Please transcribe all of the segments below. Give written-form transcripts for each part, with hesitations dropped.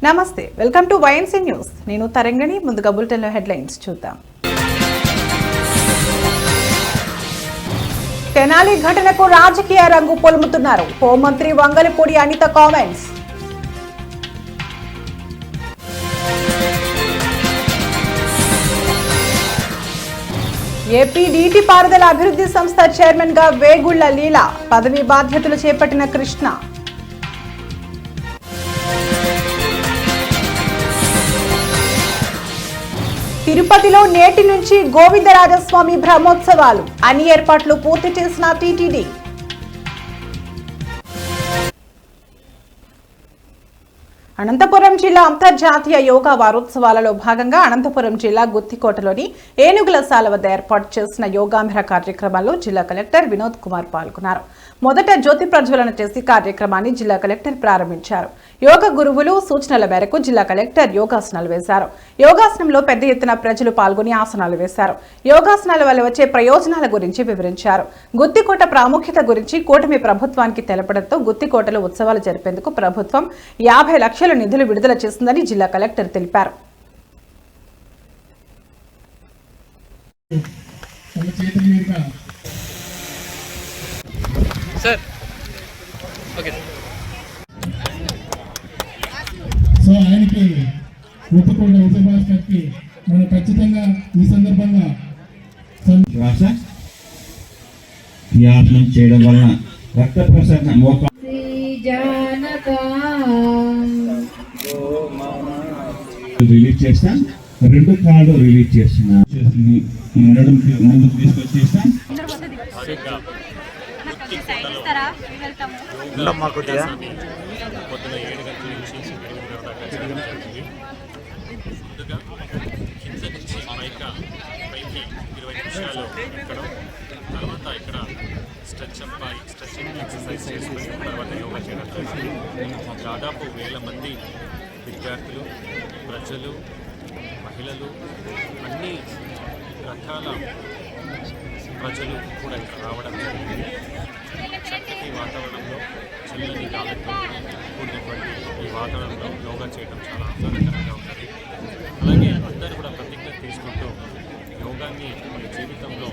నమస్తే, welcome to YNC news. నేను తరంగిణి. ముందుగా బులెటిన్లో హెడ్లైన్స్ చూద్దాం. తెనాలి ఘటనకు రాజకీయ రంగు పొలుముతున్నారు హోంమంత్రి వంగలపూడి అనిత కామెంట్స్. ఏపీ నీటిపారుదల అభివృద్ధి సంస్థ చైర్మన్ గా వేగుళ్ల లీల పదవి బాధ్యతలు చేపట్టిన కృష్ణ. తిరుపతిలో నేటి నుంచి గోవిందరాజస్వామి బ్రహ్మోత్సవాలు, అన్ని ఏర్పాట్లు పూర్తి చేసిన టీటీడీ. అనంతపురం జిల్లా అంతర్జాతీయ యోగా వారోత్సవాలలో భాగంగా అనంతపురం జిల్లా గుత్తికోటలోని ఏనుగుల సాల వద్ద ఏర్పాటు చేసిన యోగాంధ్ర కార్యక్రమాల్లో జిల్లా కలెక్టర్ వినోద్ కుమార్ పాల్గొన్నారు. మొదట జ్యోతి ప్రజ్వలన చేసి కార్యక్రమాన్ని జిల్లా కలెక్టర్ ప్రారంభించారు. యోగ గురువులు సూచనల మేరకు జిల్లా కలెక్టర్ యోగాసనాలు వేశారు. యోగాసనంలో పెద్ద ఎత్తున ప్రజలు పాల్గొని ఆసనాలు వేశారు. యోగాసనాల వల్ల వచ్చే ప్రయోజనాల గురించి వివరించారు. గుత్తికోట ప్రాముఖ్యత గురించి కూటమి ప్రభుత్వానికి తెలపడంతో గుత్తికోటలో ఉత్సవాలు జరిపేందుకు ప్రభుత్వం 50 లక్షల నిధులు విడుదల చేసిందని జిల్లా కలెక్టర్ తెలిపారు. సో ఆయనకి గుత్తికోట ఉత్తరభాస్కర్కి మనం ఖచ్చితంగా ఈ సందర్భంగా వ్యాసనం చేయడం వలన రక్త ప్రసరణ రిలీజ్ చేస్తాం. 2 కాళ్ళు రిలీజ్ చేస్తున్నా ముందుకు తీసుకొచ్చేస్తాం. పొద్దున 7 గంటల నుంచి 8 దాకా చేయడం జరిగింది. ముందుగా కింద నుంచి పైకి 20 నిమిషాలు ఎక్కడం, తర్వాత ఇక్కడ స్ట్రెచ్చింగ్ ఎక్సర్సైజ్ చేసుకుని తర్వాత యోగా చేయడం జరిగింది. దాదాపు 1000 మంది విద్యార్థులు, ప్రజలు, మహిళలు, అన్ని రకాల ప్రజలు కూడా ఇక్కడ రావడం జరిగింది. చక్కటి వాతావరణంలో చల్లని గాలితో కూడినటువంటి ఈ వాతావరణంలో యోగా చేయడం చాలా ఆహ్లాదకరంగా ఉంటుంది. అలాగే అందరూ కూడా ప్రతిజ్ఞ తీసుకుంటూ యోగాన్ని మన జీవితంలో.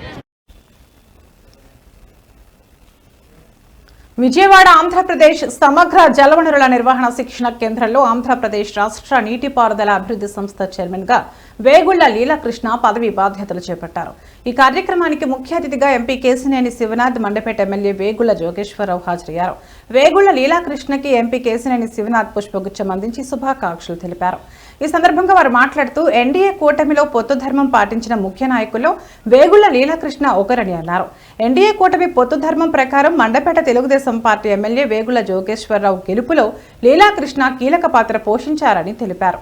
విజయవాడ ఆంధ్రప్రదేశ్ సమగ్ర జలవనరుల నిర్వహణ శిక్షణ కేంద్రంలో ఆంధ్రప్రదేశ్ రాష్ట్ర నీటిపారుదల అభివృద్ధి సంస్థ చైర్మన్ గా వేగుళ్ల లీలాకృష్ణ పదవి బాధ్యతలు చేపట్టారు. ఈ కార్యక్రమానికి ముఖ్య అతిథిగా ఎంపీ కేశినేని శివనాథ్, మండపేట ఎమ్మెల్యే వేగుళ్ల జోగేశ్వరరావు హాజరయ్యారు. వేగుళ్ల లీలాకృష్ణకి ఎంపీ కేశినేని శివనాథ్ పుష్పగుచ్చం అందించి శుభాకాంక్షలు తెలిపారు. ఈ సందర్భంగా వారు మాట్లాడుతూ ఎన్డీఏ కూటమిలో పొత్తు ధర్మం పాటించిన ముఖ్య నాయకుల్లో వేగుళ్ల లీలాకృష్ణ ఒకరని అన్నారు. ఎన్డీఏ కూటమి పొత్తు ధర్మం ప్రకారం మండపేట తెలుగుదేశం పార్టీ ఎమ్మెల్యే వేగుళ్ల జోగేశ్వరరావు గెలుపులో లీలాకృష్ణ కీలక పాత్ర పోషించారని తెలిపారు.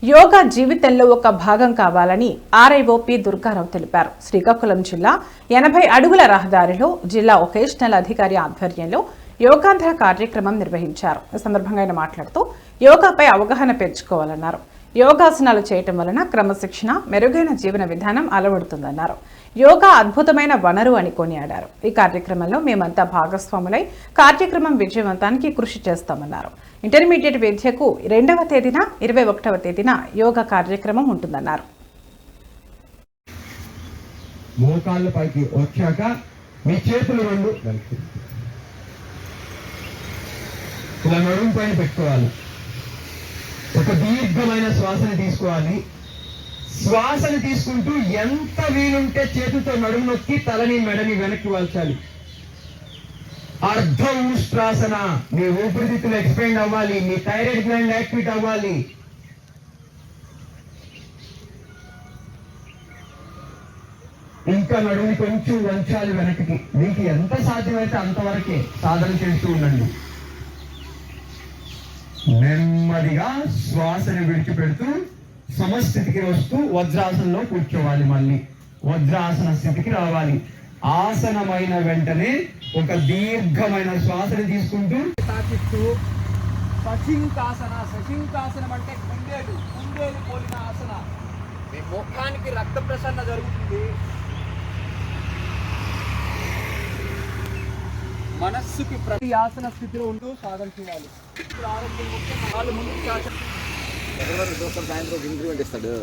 యోగా జీవితంలో ఒక భాగం కావాలని ఆర్ఐఓపి దుర్గారావు తెలిపారు. శ్రీకాకుళం జిల్లా 80 అడుగుల రహదారిలో జిల్లా వొకేషనల్ అధికారి ఆధ్వర్యంలో యోగాంధ్ర కార్యక్రమం నిర్వహించారు. ఈ సందర్భంగా ఆయన మాట్లాడుతూ యోగాపై అవగాహన పెంచుకోవాలన్నారు. యోగాసనాలు చేయటం వలన క్రమశిక్షణ, మెరుగైన జీవన విధానం అలవడుతుందన్నారు. యోగా అద్భుతమైన వనరు అని కొనియాడారు. ఈ కార్యక్రమంలో మేమంతా భాగస్వాములై కార్యక్రమం విజయవంతానికి కృషి చేస్తామన్నారు. ఇంటర్మీడియట్ విద్యకు 2వ తేదీన 21వ తేదీన యోగా కార్యక్రమం ఉంటుందన్నారు. మోకాళ్ళ పైకి వచ్చాక మీ చేతులు 2 ఇలా నడుము పైన పెట్టుకోవాలి. ఒక దీర్ఘమైన శ్వాసని తీసుకోవాలి. శ్వాసను తీసుకుంటూ ఎంత వీలుంటే చేతులతో నడుము నొక్కి తలని మెడని వెనక్కి వాల్చాలి. అర్ధ ఉష్ట్రాసన. మీ ఊపిరితిత్తులు ఎక్స్పెండ్ అవ్వాలి, మీ థైరాయిడ్ గ్లాండ్ యాక్టివేట్ అవ్వాలి. ఇంకా నడుము కొంచెం వంచాలి వెనక్కి. మీకు ఎంత సాధ్యమైతే అంతవరకే సాధన చేస్తూ ఉండండి. నెమ్మదిగా శ్వాసని విడిచిపెడుతూ సమస్థితికి వస్తూ వజ్రాసనంలో కూర్చోవాలి. మళ్ళీ వజ్రాసన స్థితికి రావాలి. ఆసనమైన వెంటనే ఒక దీర్ఘమైన శ్వాసని తీసుకుంటూ తాకిస్తూ సశింకాసన. సశింకాసనం అంటే కుందేలు పోలిన ఆసన. మీ ముఖానికి రక్త ప్రసరణ జరుగుతుంది. మనస్సుకి ప్రతి ఆసన స్థితిలో ఉంటూ సాధన చేయాలి. ఆరోగ్యం ముఖ్యం. వాళ్ళు ముందుకు సాయంత్రం ఇంక్రిమెంట్ ఇస్తాడు.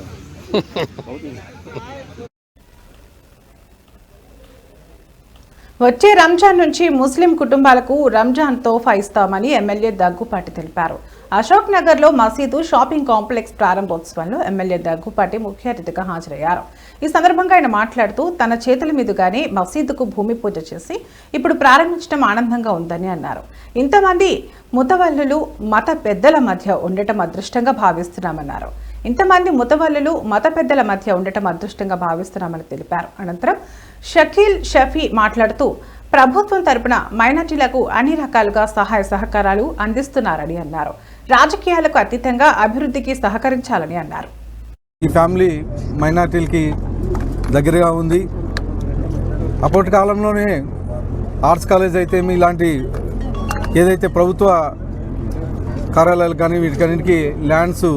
వచ్చే రంజాన్ నుంచి ముస్లిం కుటుంబాలకు రంజాన్ తోఫా ఇస్తామని ఎమ్మెల్యే దగ్గుపాటి తెలిపారు. అశోక్ నగర్ లో మసీదు షాపింగ్ కాంప్లెక్స్ ప్రారంభోత్సవంలో ఎమ్మెల్యే దగ్గుపాటి ముఖ్య అతిథిగా హాజరయ్యారు. ఈ సందర్భంగా ఆయన మాట్లాడుతూ తన చేతుల మీదుగానే మసీదుకు భూమి పూజ చేసి ఇప్పుడు ప్రారంభించడం ఆనందంగా ఉందని అన్నారు. ఇంతమంది ముతవల్లులు మత పెద్దల మధ్య ఉండటం అదృష్టంగా భావిస్తున్నామన్నారు. ఇంతమంది ముతవల్లులు మత పెద్దల మధ్య ఉండటం అదృష్టంగా భావిస్తున్నామని తెలిపారు. అనంతరం షకీల్ షఫీ మాట్లాడుతూ ప్రభుత్వం తరపున మైనార్టీలకు అన్ని రకాలుగా సహాయ సహకారాలు అందిస్తున్నారని అన్నారు. రాజకీయాలకు అతీతంగా అభివృద్ధికి సహకరించాలని అన్నారు. ఈ ఫ్యామిలీ మైనార్టీలకి దగ్గరగా ఉంది. అప్పటి కాలంలోనే ఆర్ట్స్ కాలేజ్ అయితే ఇలాంటి ఏదైతే ప్రభుత్వ కార్యాలయాలు కానీ వీటికన్నిటికీ ల్యాండ్స్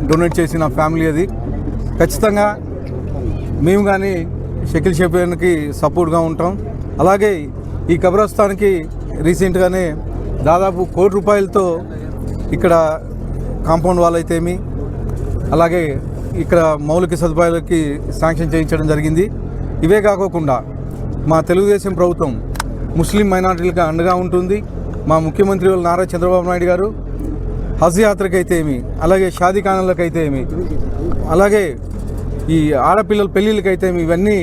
డొనేట్ చేసిన ఫ్యామిలీ అది. ఖచ్చితంగా మేము కానీ షకీల్ షఫీకి సపోర్ట్గా ఉంటాం. అలాగే ఈ కబ్రస్థాన్కి రీసెంట్గానే దాదాపు ₹1 కోటి ఇక్కడ కాంపౌండ్ వాల్ అయితేమి అలాగే ఇక్కడ మౌలిక సదుపాయాలకి శాంక్షన్ చేయించడం జరిగింది. ఇవే కాకోకుండా మా తెలుగుదేశం ప్రభుత్వం ముస్లిం మైనారిటీలకు అండగా ఉంటుంది. మా ముఖ్యమంత్రి నారా చంద్రబాబు నాయుడు గారు హజ్ యాత్రకైతే ఏమి, అలాగే షాదీఖానాలకైతే ఏమి, అలాగే ఈ ఆడపిల్లల పెళ్ళిళ్ళకైతే ఏమి, ఇవన్నీ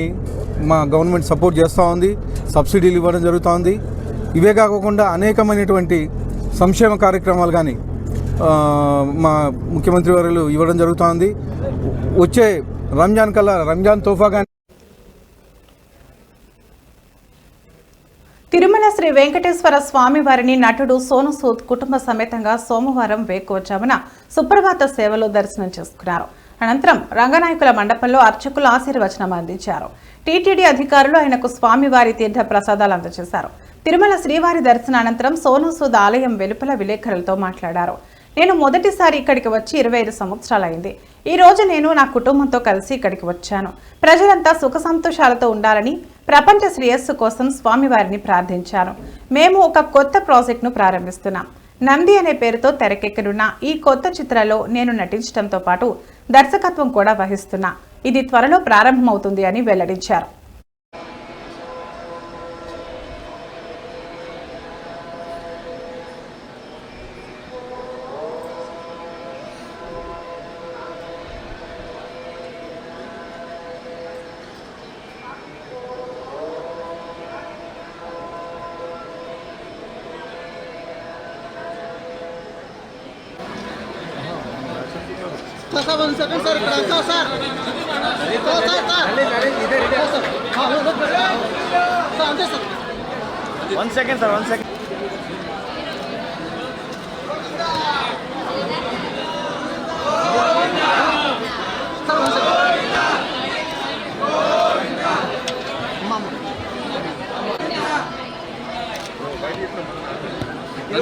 మా గవర్నమెంట్ సపోర్ట్ చేస్తూ ఉంది. సబ్సిడీలు ఇవ్వడం జరుగుతోంది. ఇవే కాకుండా అనేకమైనటువంటి సంక్షేమ కార్యక్రమాలు కానీ మా ముఖ్యమంత్రి వర్యులు ఇవ్వడం జరుగుతోంది. వచ్చే రంజాన్ కల్లా రంజాన్ తోఫా కానీ తిరుమల శ్రీ వెంకటేశ్వర స్వామి వారిని నటుడు సోను సూద్ కుటుంబ సమేతంగా సోమవారం వేకువజామున సుప్రభాత సేవలో దర్శనం చేసుకున్నారు. అనంతరం రంగనాయకుల మండపంలో అర్చకులు ఆశీర్వచనం అందించారు. టీటీడీ అధికారులు ఆయనకు స్వామివారి తీర్థ ప్రసాదాలు అందజేశారు. తిరుమల శ్రీవారి దర్శనానంతరం సోను సూద్ ఆలయం వెలుపల విలేకరులతో మాట్లాడారు. నేను మొదటిసారి ఇక్కడికి వచ్చి 25 సంవత్సరాలైంది. ఈ రోజు నేను నా కుటుంబంతో కలిసి ఇక్కడికి వచ్చాను. ప్రజలంతా సుఖ సంతోషాలతో ఉండాలని, ప్రపంచ శ్రేయస్సు కోసం స్వామివారిని ప్రార్థించాను. మేము ఒక కొత్త ప్రాజెక్టును ప్రారంభిస్తున్నాం. నంది అనే పేరుతో తెరకెక్కనున్న ఈ కొత్త చిత్రంలో నేను నటించడంతో పాటు దర్శకత్వం కూడా వహిస్తున్నా. ఇది త్వరలో ప్రారంభమవుతుంది అని వెల్లడించారు. One second, sir. One second.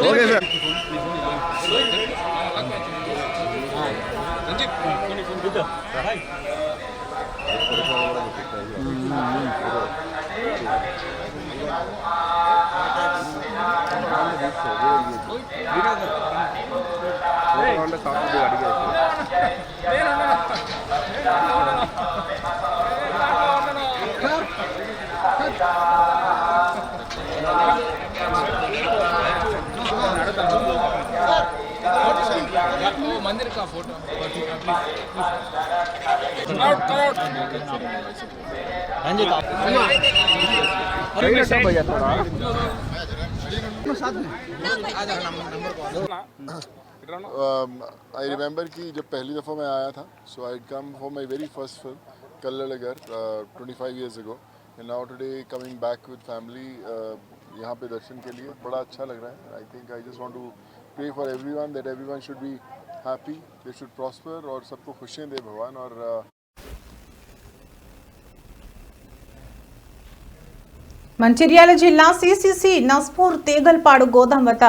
Okay, sir. मंदिर का फोटो हाँ जी, I remember कि जब पहली दफ़ा मैं आया था, so I come for my very first film, Kallalagar, 25 years ago, and now today coming back with family, यहाँ पे दर्शन के लिए बड़ा अच्छा लग रहा है. I think I just want to pray for everyone that everyone should be happy, they should prosper और सबको खुशियाँ दे भगवान. और మంచిర్యాల జిల్లా సిసిసి నస్పూర్ తీగల్పాడు గోదాం వద్ద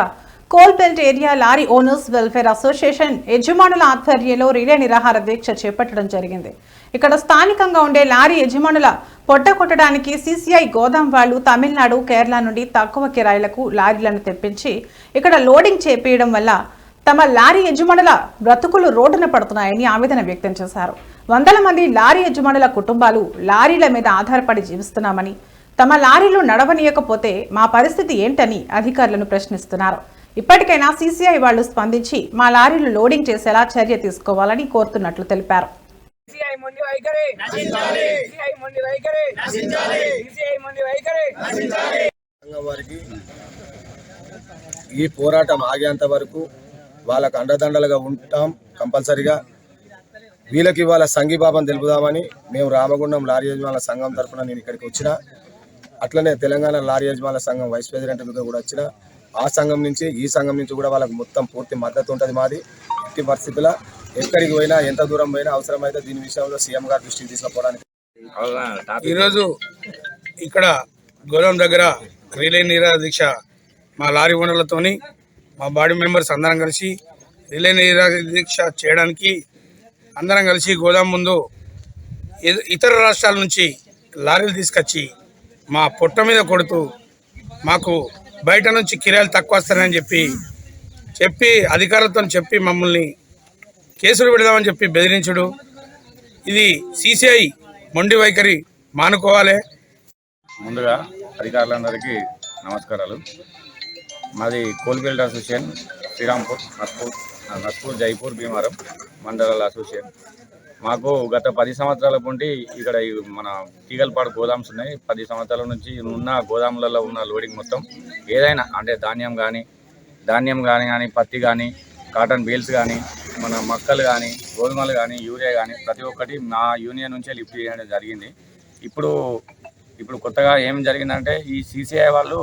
coal belt area lorry owners welfare association యజమానుల ఆధ్వర్యంలో రిలే నిరాహార దీక్ష చేపట్టడం జరిగింది. ఇక్కడ స్థానికంగా ఉండే లారీ యజమానుల పొట్ట కొట్టడానికి సిసిఐ గోదాం వాళ్లు తమిళనాడు, కేరళ నుండి తక్కువ కిరాయిలకు లారీలను తెప్పించి ఇక్కడ లోడింగ్ చేపేయడం వల్ల తమ లారీ యజమానుల బ్రతుకులు రోడ్డున పడుతున్నాయని ఆవేదన వ్యక్తం చేశారు. వందల మంది లారీ యజమానుల కుటుంబాలు లారీల మీద ఆధారపడి జీవిస్తున్నామని, తమ లారీలు నడవనీయకపోతే మా పరిస్థితి ఏంటని అధికారులను ప్రశ్నిస్తున్నారు. ఇప్పటికైనా సీసీఐ వాళ్లు స్పందించి మా లారీలు లోడింగ్ చేసేలా చర్య తీసుకోవాలని కోరుతున్నట్లు తెలిపారు. ఈ పోరాటం ఆగేంత వరకు వాళ్ళకు అండదండలుగా ఉంటాం. కంపల్సరిగా వీళ్ళకి వాళ్ళ సంఘీభావం తెలుపుదామని మేము రామగుండం లారీ యజమానుల సంఘం తరఫున నేను ఇక్కడికి వచ్చిన, అట్లనే తెలంగాణ లారీ యజమానుల సంఘం వైస్ ప్రెసిడెంట్గా కూడా వచ్చిన. ఆ సంఘం నుంచి ఈ సంఘం నుంచి కూడా వాళ్ళకి మొత్తం పూర్తి మద్దతు ఉంటుంది మాది. ఎట్టి పరిస్థితుల్లో ఎక్కడికి పోయినా, ఎంత దూరం పోయినా అవసరమైతే దీని విషయంలో సీఎం గారి దృష్టికి తీసుకుపోవడానికి ఈరోజు ఇక్కడ గోదాం దగ్గర రిలే నిరాహార దీక్ష మా లారీ ఓనర్లతోని మా బాడీ మెంబర్స్ అందరం కలిసి రిలే నిరాహార దీక్ష చేయడానికి అందరం కలిసి గోదాం ముందు ఇతర రాష్ట్రాల నుంచి లారీలు తీసుకొచ్చి మా పొట్ట మీద కొడుతూ మాకు బయట నుంచి కిరాయిలు తక్కువ వస్తారని చెప్పి అధికారులతో చెప్పి మమ్మల్ని కేసులు పెడదామని చెప్పి బెదిరించుడు, ఇది సిసిఐ మొండి వైఖరి మానుకోవాలి. ముందుగా అధికారులందరికీ నమస్కారాలు. మాది కోల్బెల్ట్ అసోసియేషన్ శ్రీరాంపూర్, నస్పూర్, జైపూర్, భీమారం మండలాల అసోసియేషన్. మాకు గత 10 సంవత్సరాల నుండి ఇక్కడ మన తీగల్పాడు గోదామ్స్ ఉన్నాయి. 10 సంవత్సరాల నుంచి ఉన్న గోదాములలో ఉన్న లోడింగ్ మొత్తం ఏదైనా అంటే ధాన్యం కానీ పత్తి కానీ, కాటన్ బేల్స్ కానీ, మన మక్కలు కానీ, గోధుమలు కానీ, యూరియా కానీ ప్రతి ఒక్కటి మా యూనియన్ నుంచే లిఫ్ట్ చేయడం జరిగింది. ఇప్పుడు కొత్తగా ఏం జరిగిందంటే ఈ సిసిఐ వాళ్ళు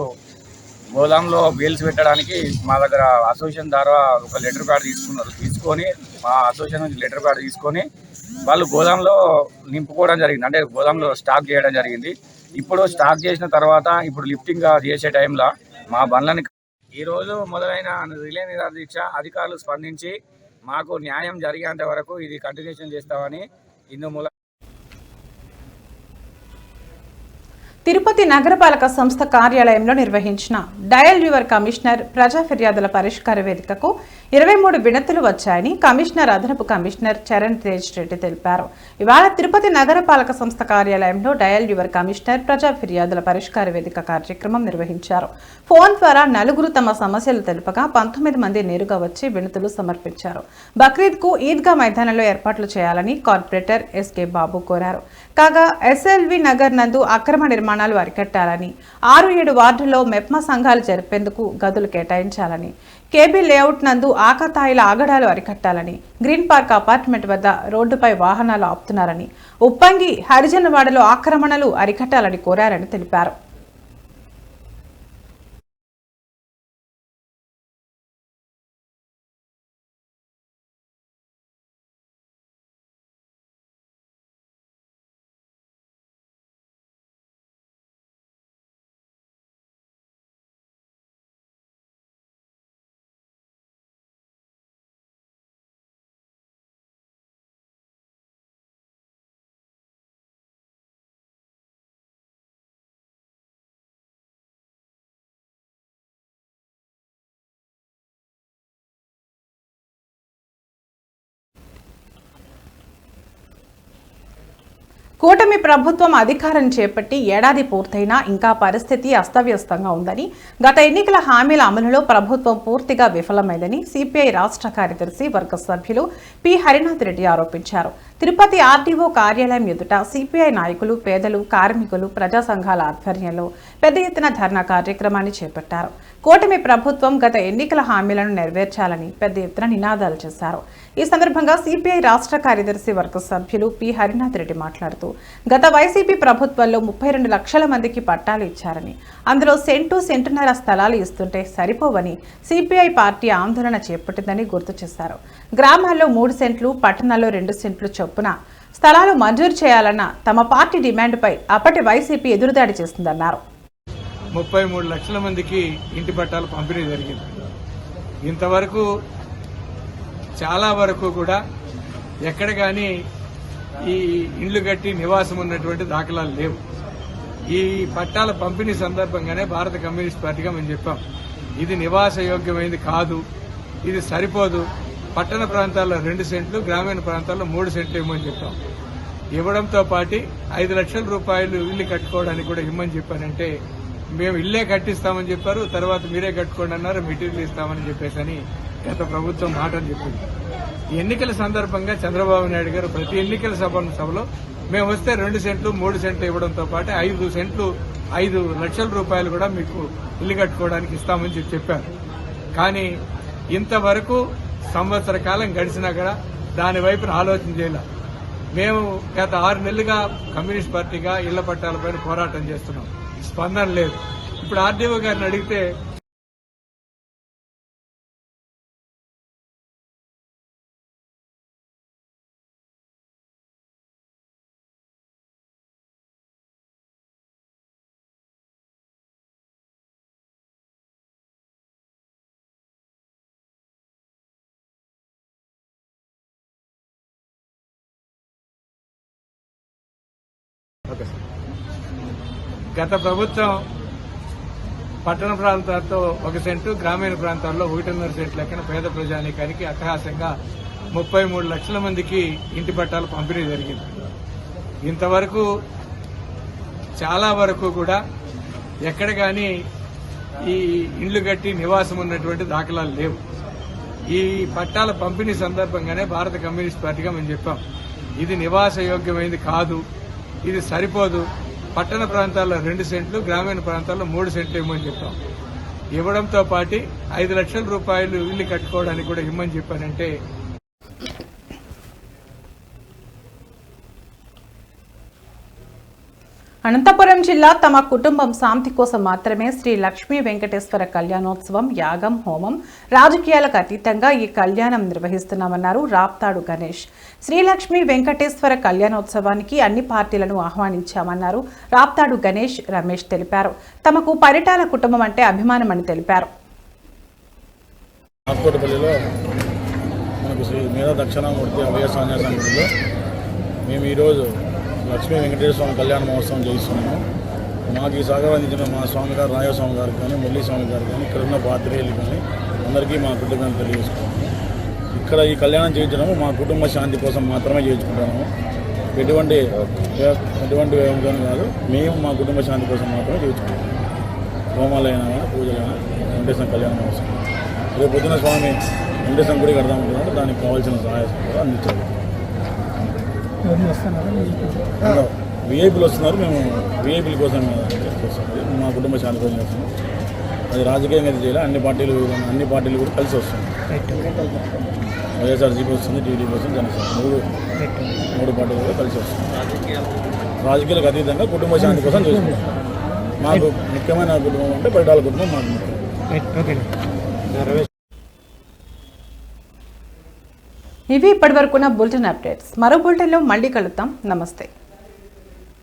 గోదాంలో బేల్స్ పెట్టడానికి మా దగ్గర అసోసియేషన్ ద్వారా ఒక లెటర్ ప్యాడ్ తీసుకొని మా అసోసియేషన్ నుంచి లెటర్ ప్యాడ్ తీసుకొని వాళ్ళు గోదాంలో నింపుకోవడం జరిగింది. అంటే గోదాంలో స్టాక్ చేయడం జరిగింది. ఇప్పుడు స్టాక్ చేసిన తర్వాత ఇప్పుడు లిఫ్టింగ్ చేసే టైంలో మా బండ్లని ఈరోజు మొదలైన రిలే నిరాహార దీక్ష అధికారులు స్పందించి మాకు న్యాయం జరిగేంత వరకు ఇది కంటిన్యూషన్ చేస్తామని ఇందుమూల తిరుపతి నగరపాలక సంస్థ కార్యాలయంలో నిర్వహించిన డయల్ యువర్ కమిషనర్ ప్రజా ఫిర్యాదుల పరిష్కార వేదికకు 23 వినతులు వచ్చాయని కమిషనర్ అదనపు కమిషనర్ చరణ్ తేజ్ రెడ్డి తెలిపారు. ఇవాళ తిరుపతి నగరపాలక సంస్థ కార్యాలయంలో డయల్ యువర్ కమిషనర్ ప్రజా ఫిర్యాదుల పరిష్కార వేదిక కార్యక్రమం నిర్వహించారు. ఫోన్ ద్వారా 4 తమ సమస్యలు తెలుపగా 19 మంది నేరుగా వచ్చి వినతులు సమర్పించారు. బక్రీద్కు ఈద్గా మైదానంలో ఏర్పాట్లు చేయాలని కార్పొరేటర్ ఎస్కే బాబు కోరారు. కాగా ఎస్ఎల్వి నగర్ నందు అక్రమ నిర్మాణాలు అరికట్టాలని, 6-7 వార్డుల్లో మెప్మా సంఘాలు జరిపేందుకు గదులు కేటాయించాలని, కేబీ లేఅవుట్ నందు ఆకతాయిల ఆగడాలు అరికట్టాలని, గ్రీన్ పార్క్ అపార్ట్మెంట్ వద్ద రోడ్డుపై వాహనాలు ఆపుతున్నారని, ఉప్పంగి హరిజనవాడలో ఆక్రమణలు అరికట్టాలని కోరారని తెలిపారు. కూటమి ప్రభుత్వం అధికారం చేపట్టి ఏడాది పూర్తయినా ఇంకా పరిస్థితి అస్తవ్యస్తంగా ఉందని, గత ఎన్నికల హామీల అమలులో ప్రభుత్వం పూర్తిగా విఫలమైందని సిపిఐ రాష్ట్ర కార్యదర్శి వర్గ సభ్యులు పి హరినాథ్ రెడ్డి ఆరోపించారు. తిరుపతి ఆర్టీఓ కార్యాలయం ఎదుట సిపిఐ నాయకులు, పేదలు, కార్మికులు, ప్రజా సంఘాల ఆధ్వర్యంలో పెద్ద ఎత్తున ధర్నా కార్యక్రమాన్ని చేపట్టారు. కూటమి ప్రభుత్వం గత ఎన్నికల హామీలను నెరవేర్చాలని పెద్ద ఎత్తున నినాదాలు చేశారు. ఈ సందర్భంగా సిపిఐ రాష్ట్ర కార్యదర్శి వర్గ సభ్యులు పి హరినాథ్ రెడ్డి మాట్లాడుతూ గత వైసీపీ ప్రభుత్వంలో 32 లక్షల మందికి పట్టాలు ఇచ్చారని, అందులో సెంటున్నర స్థలాలు ఇస్తుంటే సరిపోవని సిపిఐ పార్టీ ఆందోళన చేపట్టిందని గుర్తు చేశారు. గ్రామాల్లో 3 సెంట్లు, పట్టణాల్లో 2 సెంట్లు చొప్పున స్థలాలు మంజూరు చేయాలన్న తమ పార్టీ డిమాండ్పై అప్పటి వైసీపీ ఎదురుదాడి చేస్తుందన్నారు. 33 లక్షల మందికి ఇంటి పట్టాలు పంపిణీ జరిగింది. ఇంతవరకు చాలా వరకు కూడా ఎక్కడ కానీ ఈ ఇండ్లు కట్టి నివాసం ఉన్నటువంటి దాఖలాలు లేవు. ఈ పట్టాల పంపిణీ సందర్భంగానే భారత కమ్యూనిస్ట్ పార్టీగా మేము చెప్పాం, ఇది నివాస యోగ్యమైనది కాదు, ఇది సరిపోదు, పట్టణ ప్రాంతాల్లో 2 సెంట్లు, గ్రామీణ ప్రాంతాల్లో 3 సెంట్లు ఇవ్వమని చెప్పాం. ఇవ్వడంతో పాటు 5 లక్షల రూపాయలు ఇల్లు కట్టుకోవడానికి కూడా ఇవ్వమని చెప్పానంటే మేము ఇల్లే కట్టిస్తామని చెప్పారు. తర్వాత మీరే కట్టుకోండి అన్నారు, మెటీరియల్ ఇస్తామని చెప్పేసి గత ప్రభుత్వం మాటలు చెప్పింది. ఎన్నికల సందర్భంగా చంద్రబాబు నాయుడు గారు ప్రతి ఎన్నికల సభలో మేము వస్తే 2 సెంట్లు 3 సెంట్లు ఇవ్వడంతో పాటు 5 సెంట్లు 5 లక్షల రూపాయలు కూడా మీకు ఇల్లు కట్టుకోవడానికి ఇస్తామని చెప్పారు. కానీ ఇంతవరకు సంవత్సర కాలం గడిచినా కూడా దాని వైపున ఆలోచన చేయాల. మేము గత 6 నెలలుగా కమ్యూనిస్ట్ పార్టీగా ఇళ్ల పట్టాలపైన పోరాటం చేస్తున్నాం, స్పందన లేదు. ఇప్పుడు ఆర్డీఓ గారిని అడిగితే గత ప్రభుత్వం పట్టణ ప్రాంతాలతో 1 సెంటు, గ్రామీణ ప్రాంతాల్లో 1.5 సెంటు లెక్కన పేద ప్రజానీకానికి అట్టహాసంగా 33 లక్షల మందికి ఇంటి పట్టాలు పంపిణీ జరిగింది. ఇంతవరకు చాలా వరకు కూడా ఎక్కడ కానీ ఈ ఇండ్లు కట్టి నివాసం ఉన్నటువంటి దాఖలాలు లేవు. ఈ పట్టాల పంపిణీ సందర్భంగానే భారత కమ్యూనిస్ట్ పార్టీగా మేము చెప్పాం, ఇది నివాస యోగ్యమైనది కాదు, ఇది సరిపోదు, పట్టణ ప్రాంతాల్లో 2 సెంట్లు, గ్రామీణ ప్రాంతాల్లో 3 సెంట్లు ఇవ్వమని చెప్పాం. ఇవ్వడంతో పాటు 5 లక్షల రూపాయలు ఇల్లు కట్టుకోవడానికి కూడా ఇవ్వమని చెప్పానంటే అనంతపురం జిల్లా తమ కుటుంబం శాంతి కోసం మాత్రమే శ్రీ లక్ష్మీ వెంకటేశ్వర కళ్యాణోత్సవం, యాగం, హోమం, రాజకీయాలకు అతీతంగా ఈ కళ్యాణం నిర్వహిస్తున్నామన్నారు రాప్తాడు గణేష్. శ్రీ లక్ష్మీ వెంకటేశ్వర కళ్యాణోత్సవానికి అన్ని పార్టీలను ఆహ్వానించామన్నారు రాప్తాడు గణేష్. రమేష్ తెలిపారు, తమకు పరిటాల కుటుంబం అంటే అభిమానమని తెలిపారు. మేము ఈరోజు లక్ష్మీ వెంకటేశ్వర స్వామి కళ్యాణ మహోత్సవం చేస్తున్నాము. మాకు ఈ సహకారం అందించిన మా స్వామి గారు రాయస్వామి గారికి కానీ, మురళీ స్వామి గారు కానీ, ఇక్కడ ఉన్న పాత్రేయులు కానీ అందరికీ మా కృతజ్ఞతలు తెలియజేసుకున్నాము. ఇక్కడ ఈ కళ్యాణం చేయించడము మా కుటుంబ శాంతి కోసం మాత్రమే చేయించుకుంటున్నాము. ఎటువంటి వ్యవహారం కాదు, మేము మా కుటుంబ శాంతి కోసం మాత్రమే చేయించుకుంటాము. హోమాలైనా కానీ, పూజలైనా వెంకటేశ్వర కళ్యాణ మహోత్సవం రేపు పొద్దున స్వామి వెంకటేశ్వర గుడి కడదామంటున్నాడు, దానికి కావాల్సిన సహాయ సహకారం అందించాలి. విఐపీలు వస్తున్నారు, మేము విఐపీల కోసం చేస్తాం, మా కుటుంబ శాంతి కోసం చేస్తున్నాం. అది రాజకీయంగా అయితే చేయాలి, అన్ని పార్టీలు కూడా కలిసి వస్తుంది. వైఎస్ఆర్సీపీ వస్తుంది, టీడీపీ వస్తుంది, జనసేన మూడు పార్టీలు కూడా కలిసి వస్తుంది. రాజకీయాలకు అతీతంగా కుటుంబ శాంతి కోసం చేసుకుంటాం. మాకు ముఖ్యమైన కుటుంబం అంటే పరిటాల కుటుంబం మాకు ముఖ్యం. ఇవి ఇప్పటివరకున్న బులెటిన్ అప్డేట్స్. మరో బులెటిన్లో మళ్ళీ కలుద్దాం. నమస్తే.